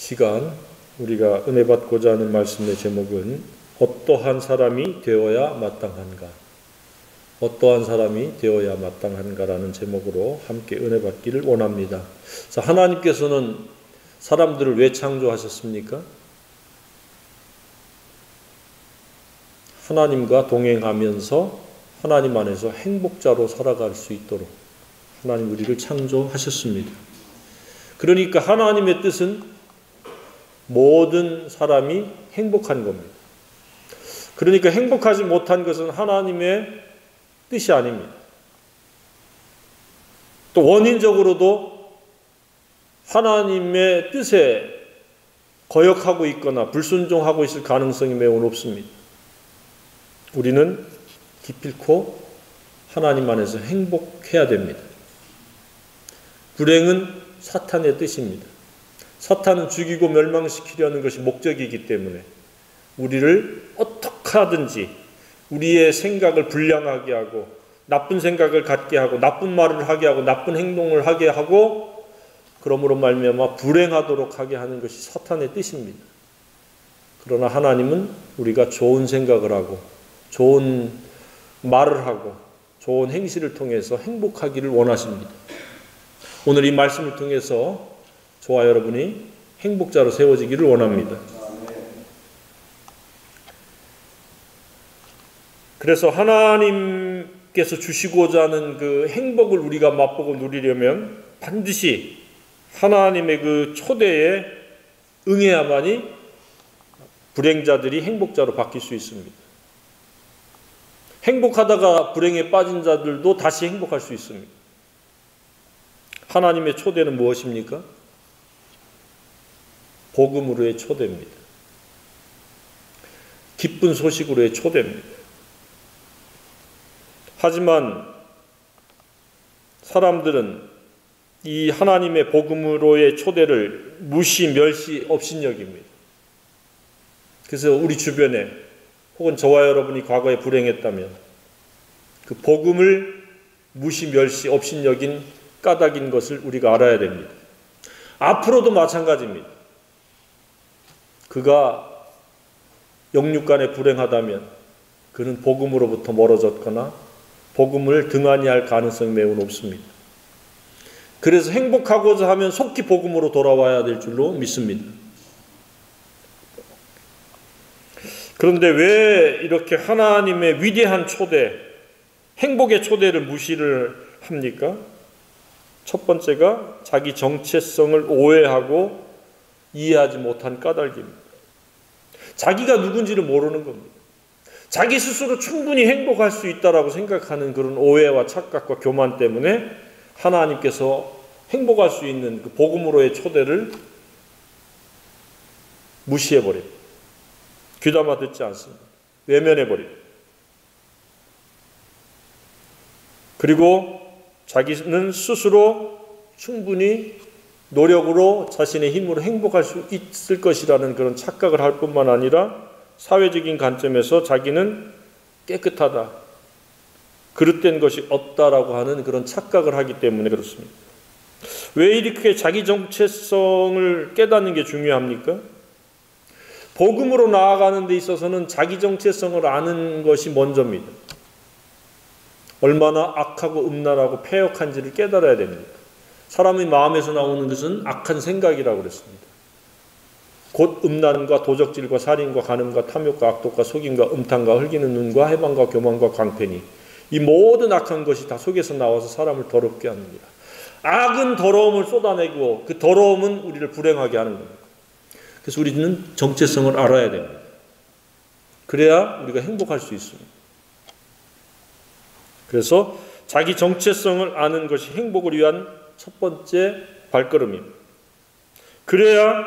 시간 우리가 은혜 받고자 하는 말씀의 제목은 어떠한 사람이 되어야 마땅한가? 어떠한 사람이 되어야 마땅한가라는 제목으로 함께 은혜 받기를 원합니다. 자, 하나님께서는 사람들을 왜 창조하셨습니까? 하나님과 동행하면서 하나님 안에서 행복자로 살아갈 수 있도록 하나님 우리를 창조하셨습니다. 그러니까 하나님의 뜻은 모든 사람이 행복한 겁니다. 그러니까 행복하지 못한 것은 하나님의 뜻이 아닙니다. 또 원인적으로도 하나님의 뜻에 거역하고 있거나 불순종하고 있을 가능성이 매우 높습니다. 우리는 기필코 하나님 안에서 행복해야 됩니다. 불행은 사탄의 뜻입니다. 사탄은 죽이고 멸망시키려는 것이 목적이기 때문에 우리를 어떻게 하든지 우리의 생각을 불량하게 하고 나쁜 생각을 갖게 하고 나쁜 말을 하게 하고 나쁜 행동을 하게 하고 그러므로 말미암아 불행하도록 하게 하는 것이 사탄의 뜻입니다. 그러나 하나님은 우리가 좋은 생각을 하고 좋은 말을 하고 좋은 행실을 통해서 행복하기를 원하십니다. 오늘 이 말씀을 통해서 저와 여러분이 행복자로 세워지기를 원합니다. 그래서 하나님께서 주시고자 하는 그 행복을 우리가 맛보고 누리려면 반드시 하나님의 그 초대에 응해야만이 불행자들이 행복자로 바뀔 수 있습니다. 행복하다가 불행에 빠진 자들도 다시 행복할 수 있습니다. 하나님의 초대는 무엇입니까? 복음으로의 초대입니다. 기쁜 소식으로의 초대입니다. 하지만 사람들은 이 하나님의 복음으로의 초대를 무시, 멸시, 업신여깁니다. 그래서 우리 주변에 혹은 저와 여러분이 과거에 불행했다면 그 복음을 무시, 멸시, 업신여긴 까닭인 것을 우리가 알아야 됩니다. 앞으로도 마찬가지입니다. 그가 영육간에 불행하다면 그는 복음으로부터 멀어졌거나 복음을 등한히 할 가능성이 매우 높습니다. 그래서 행복하고자 하면 속히 복음으로 돌아와야 될 줄로 믿습니다. 그런데 왜 이렇게 하나님의 위대한 초대, 행복의 초대를 무시를 합니까? 첫 번째가 자기 정체성을 오해하고 이해하지 못한 까닭입니다. 자기가 누군지를 모르는 겁니다. 자기 스스로 충분히 행복할 수 있다라고 생각하는 그런 오해와 착각과 교만 때문에 하나님께서 행복할 수 있는 그 복음으로의 초대를 무시해버립니다. 귀담아 듣지 않습니다. 외면해버립니다. 그리고 자기는 스스로 충분히 노력으로 자신의 힘으로 행복할 수 있을 것이라는 그런 착각을 할 뿐만 아니라 사회적인 관점에서 자기는 깨끗하다, 그릇된 것이 없다라고 하는 그런 착각을 하기 때문에 그렇습니다. 왜 이렇게 자기 정체성을 깨닫는 게 중요합니까? 복음으로 나아가는 데 있어서는 자기 정체성을 아는 것이 먼저입니다. 얼마나 악하고 음란하고 패역한지를 깨달아야 됩니다. 사람의 마음에서 나오는 것은 악한 생각이라고 그랬습니다. 곧 음란과 도적질과 살인과 간음과 탐욕과 악독과 속임과 음탕과 흘기는 눈과 해방과 교만과 광팬이 이 모든 악한 것이 다 속에서 나와서 사람을 더럽게 합니다. 악은 더러움을 쏟아내고 그 더러움은 우리를 불행하게 하는 겁니다. 그래서 우리는 정체성을 알아야 됩니다. 그래야 우리가 행복할 수 있습니다. 그래서 자기 정체성을 아는 것이 행복을 위한 첫 번째 발걸음입니다. 그래야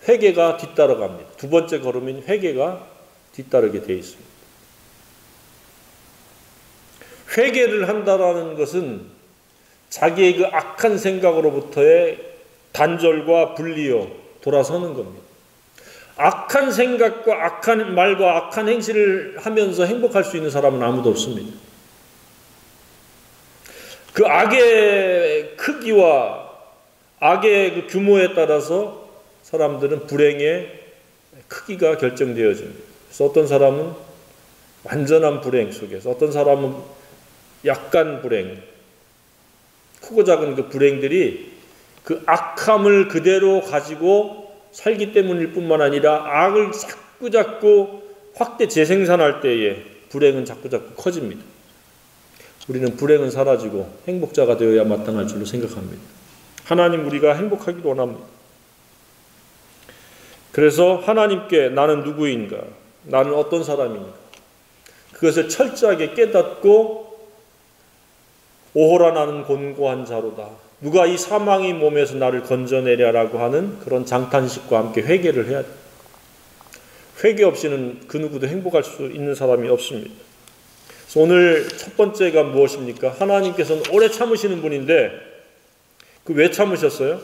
회개가 뒤따라갑니다. 두 번째 걸음인 회개가 뒤따르게 되어 있습니다. 회개를 한다라는 것은 자기의 그 악한 생각으로부터의 단절과 분리요 돌아서는 겁니다. 악한 생각과 악한 말과 악한 행실을 하면서 행복할 수 있는 사람은 아무도 없습니다. 그 악의 크기와 악의 그 규모에 따라서 사람들은 불행의 크기가 결정되어집니다. 그래서 어떤 사람은 완전한 불행 속에서, 어떤 사람은 약간 불행, 크고 작은 그 불행들이 그 악함을 그대로 가지고 살기 때문일 뿐만 아니라 악을 자꾸자꾸 확대 재생산할 때에 불행은 자꾸자꾸 커집니다. 우리는 불행은 사라지고 행복자가 되어야 마땅할 줄로 생각합니다. 하나님, 우리가 행복하기를 원합니다. 그래서 하나님께 나는 누구인가? 나는 어떤 사람인가? 그것을 철저하게 깨닫고 오호라 나는 곤고한 자로다. 누가 이 사망의 몸에서 나를 건져내랴라고 하는 그런 장탄식과 함께 회개를 해야 돼요. 회개 없이는 그 누구도 행복할 수 있는 사람이 없습니다. 그래서 오늘 첫 번째가 무엇입니까? 하나님께서는 오래 참으시는 분인데 그 왜 참으셨어요?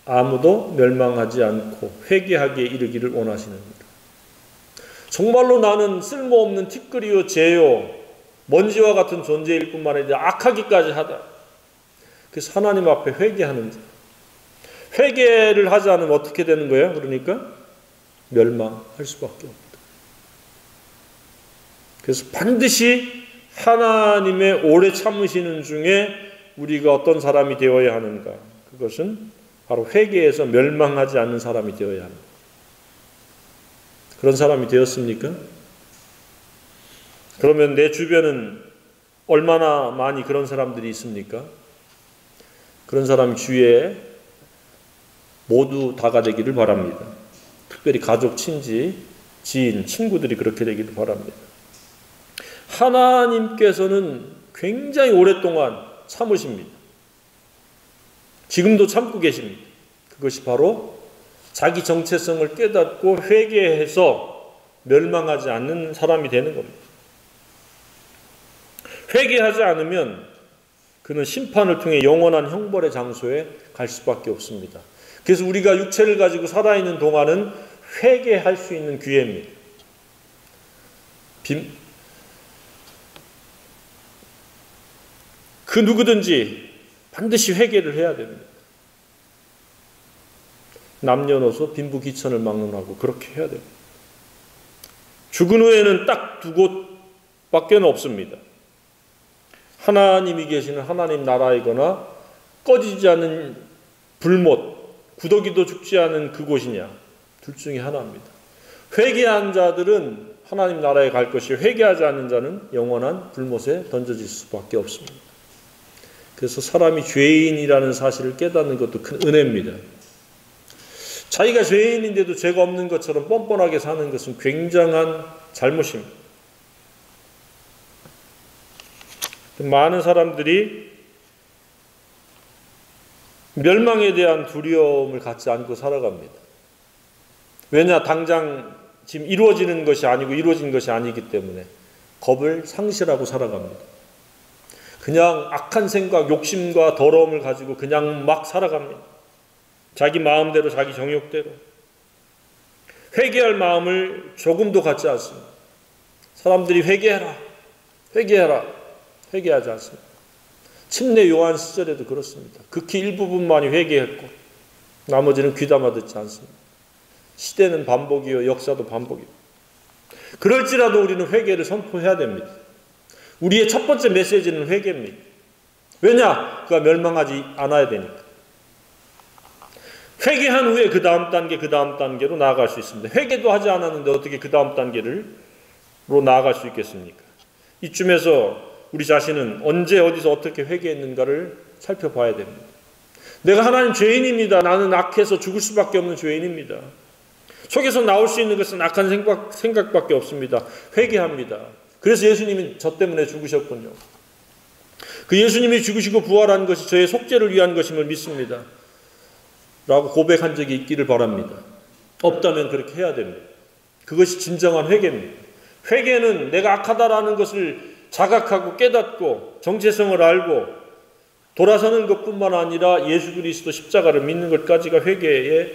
아무도 멸망하지 않고 회개하기에 이르기를 원하시는 겁니다. 정말로 나는 쓸모없는 티끌이요 재요 먼지와 같은 존재일 뿐만 아니라 악하기까지 하다. 그래서 하나님 앞에 회개하는 자. 회개를 하지 않으면 어떻게 되는 거예요? 그러니까 멸망할 수밖에 없다. 그래서 반드시 하나님의 오래 참으시는 중에 우리가 어떤 사람이 되어야 하는가? 그것은 바로 회개에서 멸망하지 않는 사람이 되어야 합니다. 그런 사람이 되었습니까? 그러면 내 주변은 얼마나 많이 그런 사람들이 있습니까? 그런 사람이 주위에 모두 다가 되기를 바랍니다. 특별히 가족, 친지, 지인, 친구들이 그렇게 되기를 바랍니다. 하나님께서는 굉장히 오랫동안 참으십니다. 지금도 참고 계십니다. 그것이 바로 자기 정체성을 깨닫고 회개해서 멸망하지 않는 사람이 되는 겁니다. 회개하지 않으면 그는 심판을 통해 영원한 형벌의 장소에 갈 수밖에 없습니다. 그래서 우리가 육체를 가지고 살아있는 동안은 회개할 수 있는 기회입니다. 그 누구든지 반드시 회개를 해야 됩니다. 남녀노소 빈부귀천을 막론하고 그렇게 해야 됩니다. 죽은 후에는 딱 두 곳밖에 없습니다. 하나님이 계시는 하나님 나라이거나 꺼지지 않는 불못, 구더기도 죽지 않은 그곳이냐, 둘 중에 하나입니다. 회개한 자들은 하나님 나라에 갈 것이요 회개하지 않는 자는 영원한 불못에 던져질 수밖에 없습니다. 그래서 사람이 죄인이라는 사실을 깨닫는 것도 큰 은혜입니다. 자기가 죄인인데도 죄가 없는 것처럼 뻔뻔하게 사는 것은 굉장한 잘못입니다. 많은 사람들이 멸망에 대한 두려움을 갖지 않고 살아갑니다. 왜냐? 당장 지금 이루어지는 것이 아니고 이루어진 것이 아니기 때문에 겁을 상실하고 살아갑니다. 그냥 악한 생각, 욕심과 더러움을 가지고 그냥 막 살아갑니다. 자기 마음대로, 자기 정욕대로. 회개할 마음을 조금도 갖지 않습니다. 사람들이 회개해라, 회개해라, 회개하지 않습니다. 침례 요한 시절에도 그렇습니다. 극히 일부분만이 회개했고 나머지는 귀담아 듣지 않습니다. 시대는 반복이요, 역사도 반복이요. 그럴지라도 우리는 회개를 선포해야 됩니다. 우리의 첫 번째 메시지는 회개입니다. 왜냐? 그가 멸망하지 않아야 되니까. 회개한 후에 그 다음 단계, 그 다음 단계로 나아갈 수 있습니다. 회개도 하지 않았는데 어떻게 그 다음 단계로 나아갈 수 있겠습니까? 이쯤에서 우리 자신은 언제 어디서 어떻게 회개했는가를 살펴봐야 됩니다. 내가 하나님 죄인입니다. 나는 악해서 죽을 수밖에 없는 죄인입니다. 속에서 나올 수 있는 것은 악한 생각밖에 없습니다. 회개합니다. 그래서 예수님이 저 때문에 죽으셨군요. 그 예수님이 죽으시고 부활한 것이 저의 속죄를 위한 것임을 믿습니다. 라고 고백한 적이 있기를 바랍니다. 없다면 그렇게 해야 됩니다. 그것이 진정한 회개입니다. 회개는 내가 악하다라는 것을 자각하고 깨닫고 정체성을 알고 돌아서는 것뿐만 아니라 예수 그리스도 십자가를 믿는 것까지가 회개에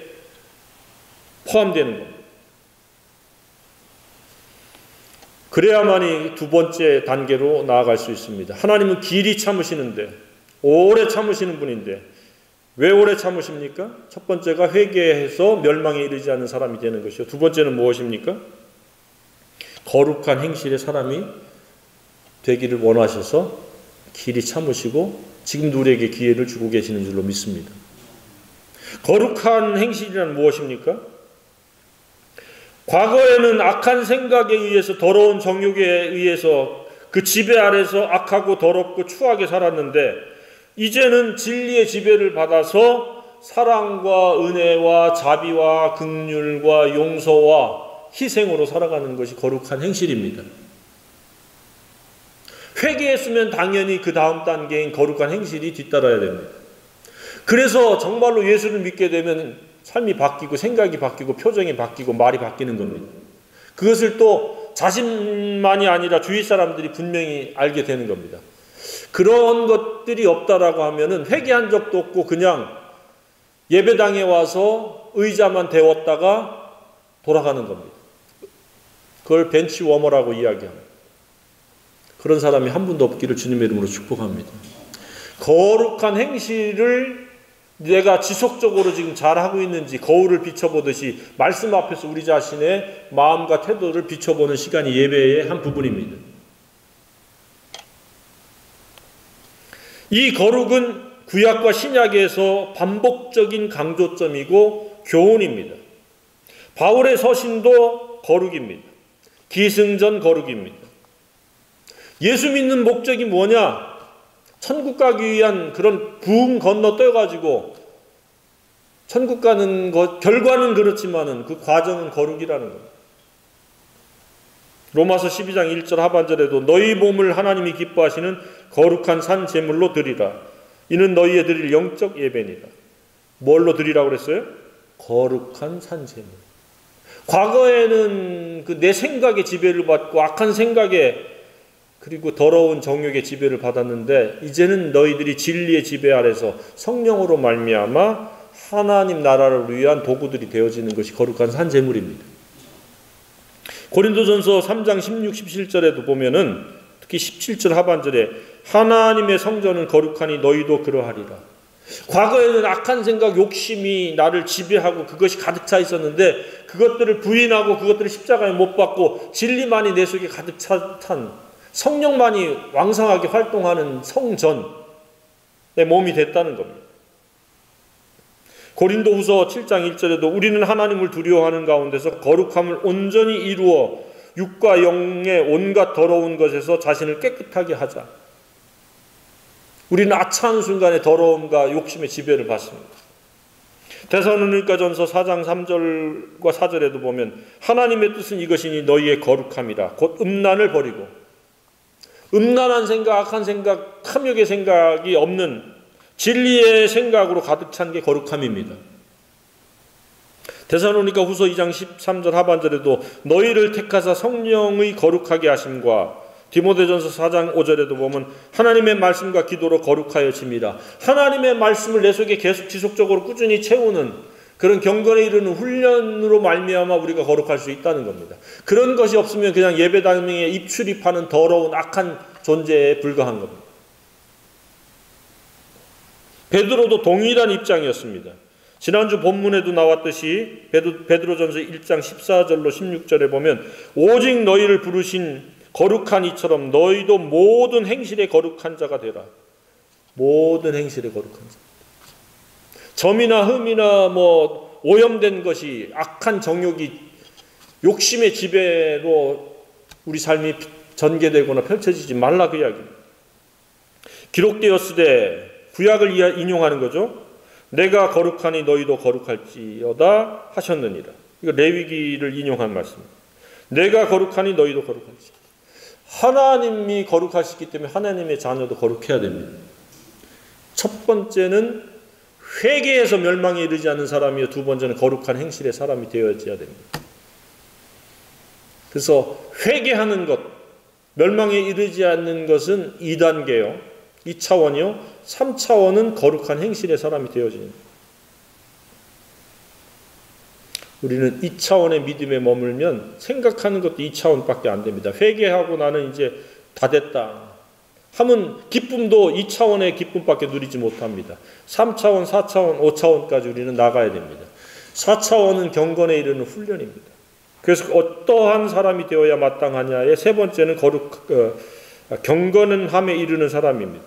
포함되는 겁니다. 그래야만이 두 번째 단계로 나아갈 수 있습니다. 하나님은 길이 참으시는데, 오래 참으시는 분인데 왜 오래 참으십니까? 첫 번째가 회개해서 멸망에 이르지 않는 사람이 되는 것이요. 두 번째는 무엇입니까? 거룩한 행실의 사람이 되기를 원하셔서 길이 참으시고 지금도 우리에게 기회를 주고 계시는 줄로 믿습니다. 거룩한 행실이란 무엇입니까? 과거에는 악한 생각에 의해서 더러운 정욕에 의해서 그 지배 아래서 악하고 더럽고 추하게 살았는데 이제는 진리의 지배를 받아서 사랑과 은혜와 자비와 긍휼과 용서와 희생으로 살아가는 것이 거룩한 행실입니다. 회개했으면 당연히 그 다음 단계인 거룩한 행실이 뒤따라야 됩니다. 그래서 정말로 예수를 믿게 되면 삶이 바뀌고 생각이 바뀌고 표정이 바뀌고 말이 바뀌는 겁니다. 그것을 또 자신만이 아니라 주위 사람들이 분명히 알게 되는 겁니다. 그런 것들이 없다라고 하면은 회개한 적도 없고 그냥 예배당에 와서 의자만 데웠다가 돌아가는 겁니다. 그걸 벤치 워머라고 이야기합니다. 그런 사람이 한 분도 없기를 주님의 이름으로 축복합니다. 거룩한 행실을 내가 지속적으로 지금 잘하고 있는지 거울을 비춰보듯이 말씀 앞에서 우리 자신의 마음과 태도를 비춰보는 시간이 예배의 한 부분입니다. 이 거룩은 구약과 신약에서 반복적인 강조점이고 교훈입니다. 바울의 서신도 거룩입니다. 기승전 거룩입니다. 예수 믿는 목적이 뭐냐? 천국 가기 위한 그런 부흥 건너 떠가지고 천국 가는 것, 결과는 그렇지만은 그 과정은 거룩이라는 겁니다. 로마서 12장 1절 하반절에도 너희 몸을 하나님이 기뻐하시는 거룩한 산 제물로 드리라. 이는 너희의 드릴 영적 예배니라. 뭘로 드리라고 그랬어요? 거룩한 산 제물. 과거에는 그 내 생각의 지배를 받고 악한 생각에 그리고 더러운 정욕의 지배를 받았는데 이제는 너희들이 진리의 지배 아래서 성령으로 말미암아 하나님 나라를 위한 도구들이 되어지는 것이 거룩한 산 제물입니다. 고린도전서 3장 16, 17절에도 보면은 특히 17절 하반절에 하나님의 성전은 거룩하니 너희도 그러하리라. 과거에는 악한 생각, 욕심이 나를 지배하고 그것이 가득 차 있었는데 그것들을 부인하고 그것들을 십자가에 못 박고 진리만이 내 속에 가득 찬 성령만이 왕성하게 활동하는 성전, 내 몸이 됐다는 겁니다. 고린도후서 7장 1절에도 우리는 하나님을 두려워하는 가운데서 거룩함을 온전히 이루어 육과 영의 온갖 더러운 것에서 자신을 깨끗하게 하자. 우리는 아차한 순간에 더러움과 욕심의 지배를 받습니다. 데살로니가전서 4장 3절과 4절에도 보면 하나님의 뜻은 이것이니 너희의 거룩함이라. 곧 음란을 버리고 음란한 생각, 악한 생각, 탐욕의 생각이 없는 진리의 생각으로 가득 찬 게 거룩함입니다. 데살로니가 후서 2장 13절 하반절에도 너희를 택하사 성령의 거룩하게 하심과 디모데전서 4장 5절에도 보면 하나님의 말씀과 기도로 거룩하여 짐이라. 하나님의 말씀을 내 속에 계속 지속적으로 꾸준히 채우는 그런 경건에 이르는 훈련으로 말미암아 우리가 거룩할 수 있다는 겁니다. 그런 것이 없으면 그냥 예배당에 입출입하는 더러운 악한 존재에 불과한 겁니다. 베드로도 동일한 입장이었습니다. 지난주 본문에도 나왔듯이 베드로전서 1장 14절로 16절에 보면 오직 너희를 부르신 거룩한 이처럼 너희도 모든 행실에 거룩한 자가 되라. 모든 행실에 거룩한 자. 점이나 흠이나 오염된 것이 악한 정욕이 욕심의 지배로 우리 삶이 전개되거나 펼쳐지지 말라 그 이야기입니다. 기록되었으되 구약을 인용하는 거죠. 내가 거룩하니 너희도 거룩할지어다 하셨느니라. 이거 레위기를 인용한 말씀입니다. 내가 거룩하니 너희도 거룩할지어다. 하나님이 거룩하시기 때문에 하나님의 자녀도 거룩해야 됩니다. 첫 번째는 회개해서 멸망에 이르지 않는 사람이요, 두 번째는 거룩한 행실의 사람이 되어져야 됩니다. 그래서 회개하는 것, 멸망에 이르지 않는 것은 2단계요, 2차원이요, 3차원은 거룩한 행실의 사람이 되어지는 거예요. 우리는 2차원의 믿음에 머물면 생각하는 것도 2차원밖에 안 됩니다. 회개하고 나는 이제 다 됐다. 하면 기쁨도 2차원의 기쁨밖에 누리지 못합니다. 3차원, 4차원, 5차원까지 우리는 나가야 됩니다. 4차원은 경건에 이르는 훈련입니다. 그래서 어떠한 사람이 되어야 마땅하냐의 세 번째는 경건함에 이르는 사람입니다.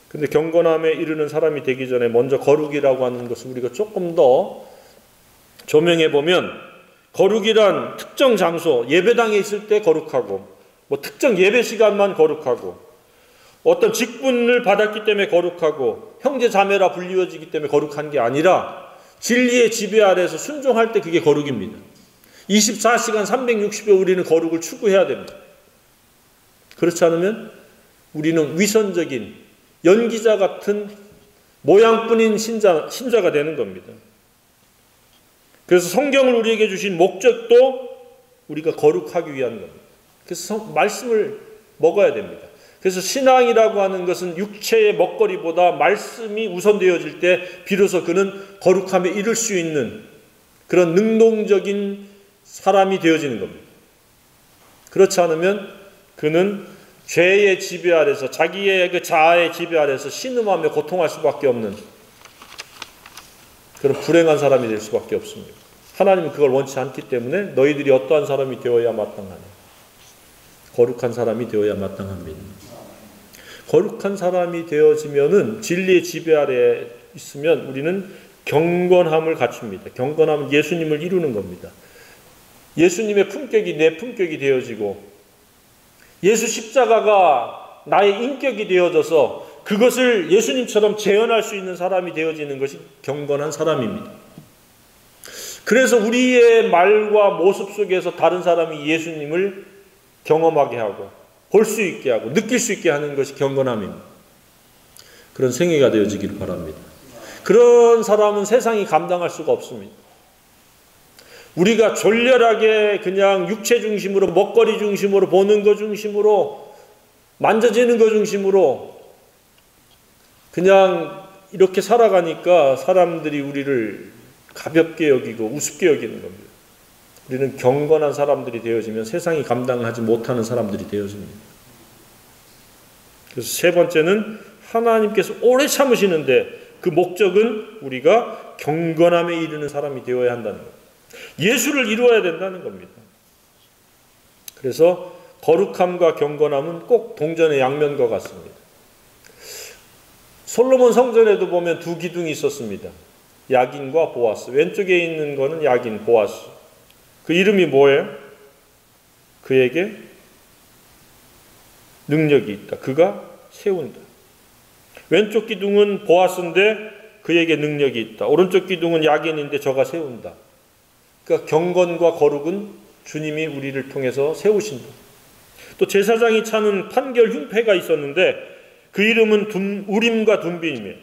근데 경건함에 이르는 사람이 되기 전에 먼저 거룩이라고 하는 것을 우리가 조금 더 조명해 보면, 거룩이란 특정 장소, 예배당에 있을 때 거룩하고, 특정 예배 시간만 거룩하고, 어떤 직분을 받았기 때문에 거룩하고, 형제 자매라 불리워지기 때문에 거룩한 게 아니라 진리의 지배 아래에서 순종할 때 그게 거룩입니다. 24시간 360일 우리는 거룩을 추구해야 됩니다. 그렇지 않으면 우리는 위선적인 연기자 같은 모양뿐인 신자가 되는 겁니다. 그래서 성경을 우리에게 주신 목적도 우리가 거룩하기 위한 겁니다. 그래서 말씀을 먹어야 됩니다. 그래서 신앙이라고 하는 것은 육체의 먹거리보다 말씀이 우선되어질 때 비로소 그는 거룩함에 이를 수 있는 그런 능동적인 사람이 되어지는 겁니다. 그렇지 않으면 그는 죄의 지배 아래서, 자기의 그 자아의 지배 아래서 신음하며 고통할 수밖에 없는 그런 불행한 사람이 될 수밖에 없습니다. 하나님은 그걸 원치 않기 때문에 너희들이 어떠한 사람이 되어야 마땅하냐? 거룩한 사람이 되어야 마땅합니다. 거룩한 사람이 되어지면은 진리의 지배 아래에 있으면 우리는 경건함을 갖춥니다. 경건함은 예수님을 이루는 겁니다. 예수님의 품격이 내 품격이 되어지고, 예수 십자가가 나의 인격이 되어져서 그것을 예수님처럼 재현할 수 있는 사람이 되어지는 것이 경건한 사람입니다. 그래서 우리의 말과 모습 속에서 다른 사람이 예수님을 경험하게 하고 볼 수 있게 하고 느낄 수 있게 하는 것이 경건함입니다. 그런 생애가 되어지기를 바랍니다. 그런 사람은 세상이 감당할 수가 없습니다. 우리가 졸렬하게 그냥 육체 중심으로, 먹거리 중심으로, 보는 것 중심으로, 만져지는 것 중심으로 그냥 이렇게 살아가니까 사람들이 우리를 가볍게 여기고 우습게 여기는 겁니다. 우리는 경건한 사람들이 되어지면 세상이 감당하지 못하는 사람들이 되어집니다. 그래서 세 번째는 하나님께서 오래 참으시는데 그 목적은 우리가 경건함에 이르는 사람이 되어야 한다는 겁니다. 예수를 이루어야 된다는 겁니다. 그래서 거룩함과 경건함은 꼭 동전의 양면과 같습니다. 솔로몬 성전에도 보면 두 기둥이 있었습니다. 야긴과 보아스. 왼쪽에 있는 거는 야긴, 보아스. 그 이름이 뭐예요? 그에게 능력이 있다. 그가 세운다. 왼쪽 기둥은 보아스인데 그에게 능력이 있다. 오른쪽 기둥은 야긴인데 저가 세운다. 그러니까 경건과 거룩은 주님이 우리를 통해서 세우신다. 또 제사장이 차는 판결 흉패가 있었는데 그 이름은 우림과 둠빔이에요.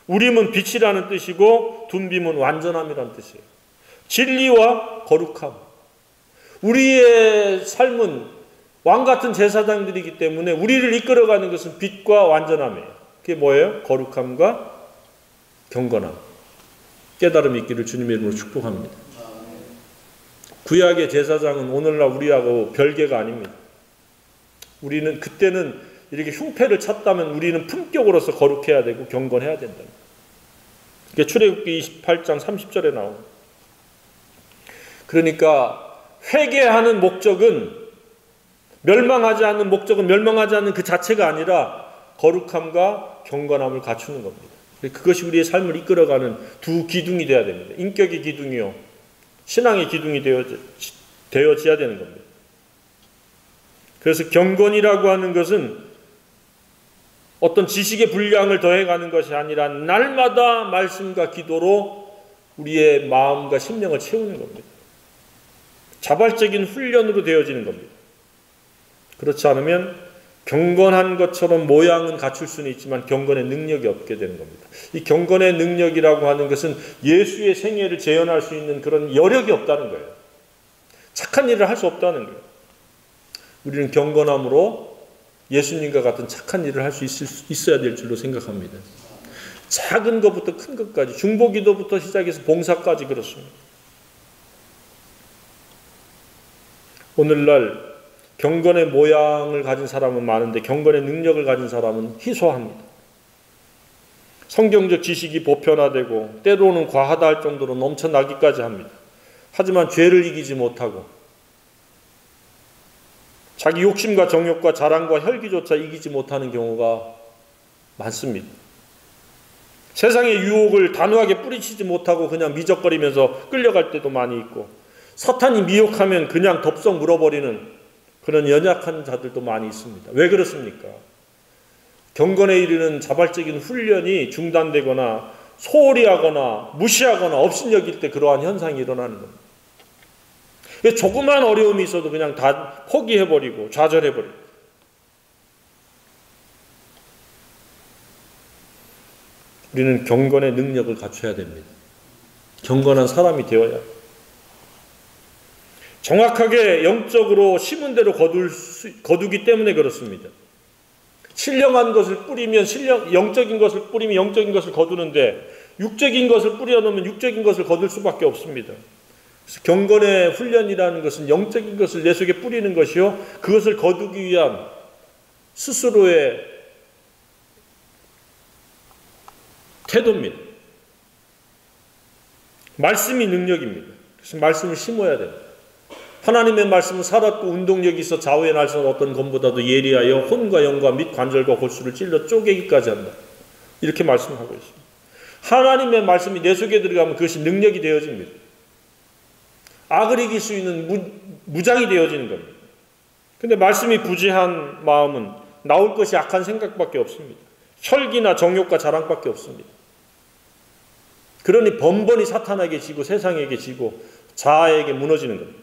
우림은 빛이라는 뜻이고 둠빔은 완전함이라는 뜻이에요. 진리와 거룩함. 우리의 삶은 왕같은 제사장들이기 때문에 우리를 이끌어가는 것은 빛과 완전함이에요. 그게 뭐예요? 거룩함과 경건함. 깨달음이 있기를 주님의 이름으로 축복합니다. 구약의 제사장은 오늘날 우리하고 별개가 아닙니다. 우리는 그때는 이렇게 흉패를 찼다면 우리는 품격으로서 거룩해야 되고 경건해야 된다. 그게 출애굽기 28장 30절에 나옵니다. 그러니까 회개하는 목적은 멸망하지 않는 목적은 멸망하지 않는 그 자체가 아니라 거룩함과 경건함을 갖추는 겁니다. 그것이 우리의 삶을 이끌어가는 두 기둥이 되어야 됩니다. 인격의 기둥이요, 신앙의 기둥이 되어져야 되는 겁니다. 그래서 경건이라고 하는 것은 어떤 지식의 분량을 더해가는 것이 아니라 날마다 말씀과 기도로 우리의 마음과 심령을 채우는 겁니다. 자발적인 훈련으로 되어지는 겁니다. 그렇지 않으면 경건한 것처럼 모양은 갖출 수는 있지만 경건의 능력이 없게 되는 겁니다. 이 경건의 능력이라고 하는 것은 예수의 생애를 재현할 수 있는 그런 여력이 없다는 거예요. 착한 일을 할 수 없다는 거예요. 우리는 경건함으로 예수님과 같은 착한 일을 할 수 있어야 될 줄로 생각합니다. 작은 것부터 큰 것까지, 중보기도부터 시작해서 봉사까지 그렇습니다. 오늘날 경건의 모양을 가진 사람은 많은데 경건의 능력을 가진 사람은 희소합니다. 성경적 지식이 보편화되고 때로는 과하다 할 정도로 넘쳐나기까지 합니다. 하지만 죄를 이기지 못하고 자기 욕심과 정욕과 자랑과 혈기조차 이기지 못하는 경우가 많습니다. 세상의 유혹을 단호하게 뿌리치지 못하고 그냥 미적거리면서 끌려갈 때도 많이 있고, 사탄이 미혹하면 그냥 덥석 물어버리는 그런 연약한 자들도 많이 있습니다. 왜 그렇습니까? 경건에 이르는 자발적인 훈련이 중단되거나 소홀히 하거나 무시하거나 업신여길 때 그러한 현상이 일어나는 겁니다. 조그만 어려움이 있어도 그냥 다 포기해버리고 좌절해버리고. 우리는 경건의 능력을 갖춰야 됩니다. 경건한 사람이 되어야 합니다. 정확하게 영적으로 심은 대로 거두기 때문에 그렇습니다. 신령한 것을 뿌리면 영적인 것을 뿌리면 영적인 것을 거두는데, 육적인 것을 뿌려놓으면 육적인 것을 거둘 수밖에 없습니다. 그래서 경건의 훈련이라는 것은 영적인 것을 내 속에 뿌리는 것이요, 그것을 거두기 위한 스스로의 태도입니다. 말씀이 능력입니다. 그래서 말씀을 심어야 됩니다. 하나님의 말씀은 살았고 운동력이 있어 좌우의 날선 어떤 검보다도 예리하여 혼과 영과 및 관절과 골수를 찔러 쪼개기까지 한다. 이렇게 말씀하고 있습니다. 하나님의 말씀이 내 속에 들어가면 그것이 능력이 되어집니다. 악을 이길 수 있는 무장이 되어지는 겁니다. 근데 말씀이 부재한 마음은 나올 것이 악한 생각밖에 없습니다. 혈기나 정욕과 자랑밖에 없습니다. 그러니 번번이 사탄에게 지고 세상에게 지고 자아에게 무너지는 겁니다.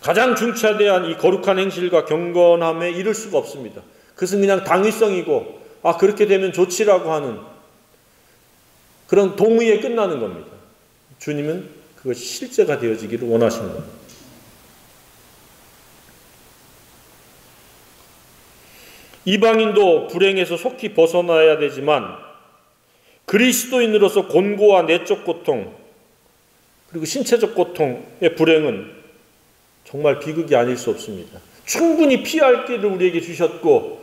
가장 중차대한 이 거룩한 행실과 경건함에 이를 수가 없습니다. 그것은 그냥 당위성이고 그렇게 되면 좋지라고 하는 그런 동의에 끝나는 겁니다. 주님은 그것이 실제가 되어지기를 원하시는 겁니다. 이방인도 불행에서 속히 벗어나야 되지만 그리스도인으로서 곤고와 내적 고통 그리고 신체적 고통의 불행은 정말 비극이 아닐 수 없습니다. 충분히 피할 길을 우리에게 주셨고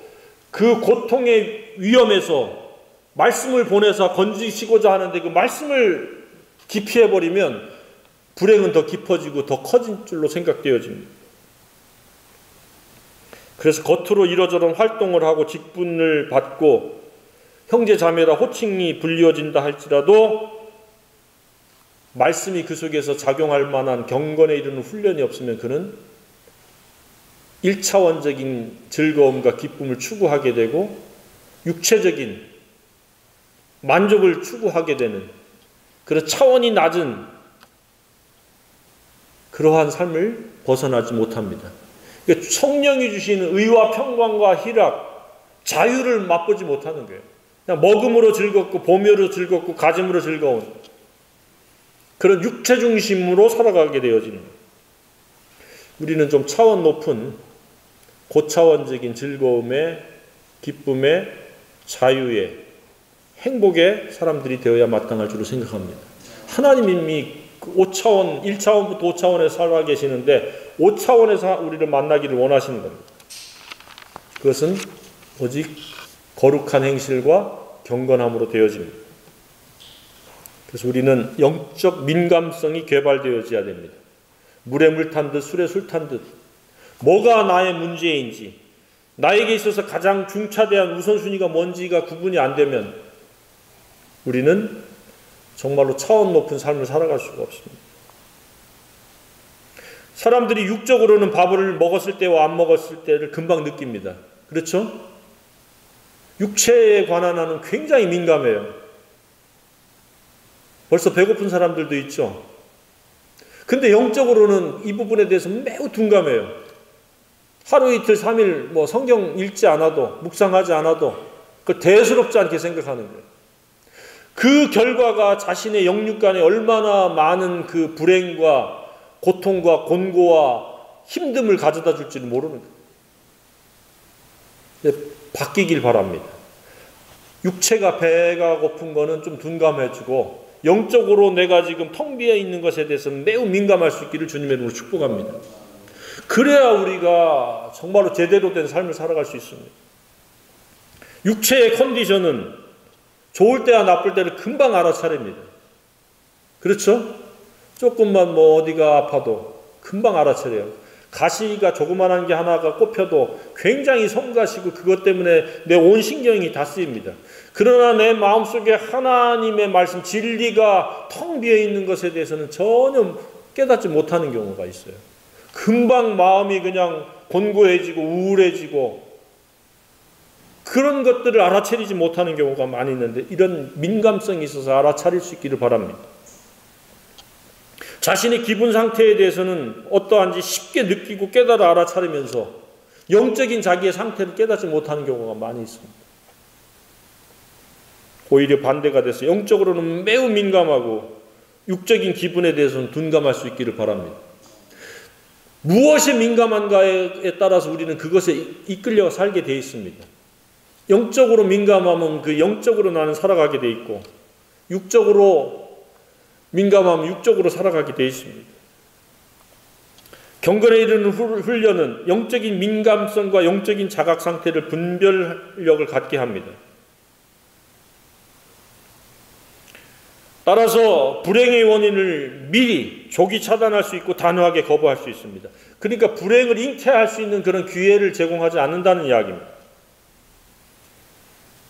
그 고통의 위험에서 말씀을 보내서 건지시고자 하는데 그 말씀을 기피해버리면 불행은 더 깊어지고 더 커진 줄로 생각되어집니다. 그래서 겉으로 이러저런 활동을 하고 직분을 받고 형제 자매라 호칭이 불리어진다 할지라도 말씀이 그 속에서 작용할 만한 경건에 이르는 훈련이 없으면 그는 1차원적인 즐거움과 기쁨을 추구하게 되고 육체적인 만족을 추구하게 되는 그런 차원이 낮은 그러한 삶을 벗어나지 못합니다. 그러니까 성령이 주시는 의와 평강과 희락, 자유를 맛보지 못하는 거예요. 그냥 먹음으로 즐겁고 보며로 즐겁고 가짐으로 즐거운 그런 육체 중심으로 살아가게 되어지는 거예요. 우리는 좀 차원 높은 고차원적인 즐거움의 기쁨의 자유의 행복의 사람들이 되어야 마땅할 줄로 생각합니다. 하나님이 5차원, 1차원부터 5차원에서 살아 계시는데 5차원에서 우리를 만나기를 원하시는 겁니다. 그것은 오직 거룩한 행실과 경건함으로 되어집니다. 그래서 우리는 영적 민감성이 개발되어져야 됩니다. 물에 물 탄 듯 술에 술 탄 듯 뭐가 나의 문제인지 나에게 있어서 가장 중차대한 우선순위가 뭔지가 구분이 안 되면 우리는 정말로 차원 높은 삶을 살아갈 수가 없습니다. 사람들이 육적으로는 밥을 먹었을 때와 안 먹었을 때를 금방 느낍니다. 그렇죠? 육체에 관한 한은 굉장히 민감해요. 벌써 배고픈 사람들도 있죠. 근데 영적으로는 이 부분에 대해서 매우 둔감해요. 하루 이틀 3일 성경 읽지 않아도 묵상하지 않아도 그걸 대수롭지 않게 생각하는 거예요. 그 결과가 자신의 영육간에 얼마나 많은 그 불행과 고통과 곤고와 힘듦을 가져다 줄지는 모르는 거예요. 바뀌길 바랍니다. 육체가 배가 고픈 거는 좀 둔감해지고 영적으로 내가 지금 텅 비어 있는 것에 대해서는 매우 민감할 수 있기를 주님의 이름으로 축복합니다. 그래야 우리가 정말로 제대로 된 삶을 살아갈 수 있습니다. 육체의 컨디션은 좋을 때와 나쁠 때를 금방 알아차립니다. 그렇죠? 조금만 어디가 아파도 금방 알아차려요. 가시가 조그만한 게 하나가 꼽혀도 굉장히 성가시고 그것 때문에 내 온 신경이 다 쓰입니다. 그러나 내 마음속에 하나님의 말씀, 진리가 텅 비어 있는 것에 대해서는 전혀 깨닫지 못하는 경우가 있어요. 금방 마음이 그냥 곤고해지고 우울해지고 그런 것들을 알아차리지 못하는 경우가 많이 있는데, 이런 민감성이 있어서 알아차릴 수 있기를 바랍니다. 자신의 기분 상태에 대해서는 어떠한지 쉽게 느끼고 깨달아 알아차리면서 영적인 자기의 상태를 깨닫지 못하는 경우가 많이 있습니다. 오히려 반대가 돼서 영적으로는 매우 민감하고 육적인 기분에 대해서는 둔감할 수 있기를 바랍니다. 무엇이 민감한가에 따라서 우리는 그것에 이끌려 살게 되어 있습니다. 영적으로 민감하면 그 영적으로 나는 살아가게 되어 있고, 육적으로 민감하면 육적으로 살아가게 되어 있습니다. 경건에 이르는 훈련은 영적인 민감성과 영적인 자각 상태를 분별력을 갖게 합니다. 따라서 불행의 원인을 미리 조기 차단할 수 있고 단호하게 거부할 수 있습니다. 그러니까 불행을 잉태할 수 있는 그런 기회를 제공하지 않는다는 이야기입니다.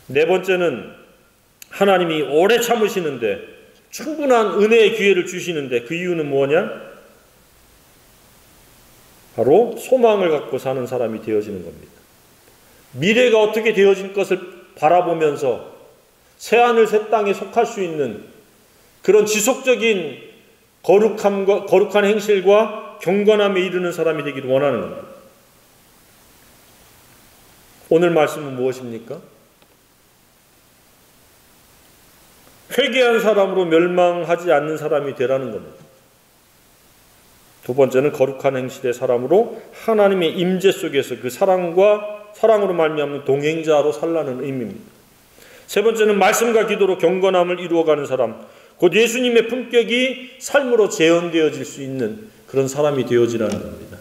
네 번째는 하나님이 오래 참으시는데 충분한 은혜의 기회를 주시는데 그 이유는 뭐냐? 바로 소망을 갖고 사는 사람이 되어지는 겁니다. 미래가 어떻게 되어질 것을 바라보면서 새하늘 새 땅에 속할 수 있는 그런 지속적인 거룩한 행실과 경건함에 이르는 사람이 되기를 원하는 겁니다. 오늘 말씀은 무엇입니까? 회개한 사람으로 멸망하지 않는 사람이 되라는 겁니다. 두 번째는 거룩한 행실의 사람으로 하나님의 임재 속에서 그 사랑으로 말미암는 동행자로 살라는 의미입니다. 세 번째는 말씀과 기도로 경건함을 이루어가는 사람, 곧 예수님의 품격이 삶으로 재현되어질 수 있는 그런 사람이 되어지라는 겁니다.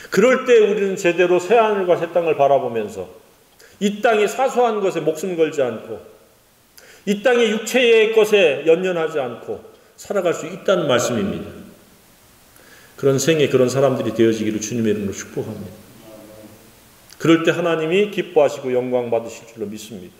그럴 때 우리는 제대로 새하늘과 새 땅을 바라보면서 이 땅의 사소한 것에 목숨 걸지 않고 이 땅의 육체의 것에 연연하지 않고 살아갈 수 있다는 말씀입니다. 그런 생애, 그런 사람들이 되어지기를 주님의 이름으로 축복합니다. 그럴 때 하나님이 기뻐하시고 영광 받으실 줄로 믿습니다.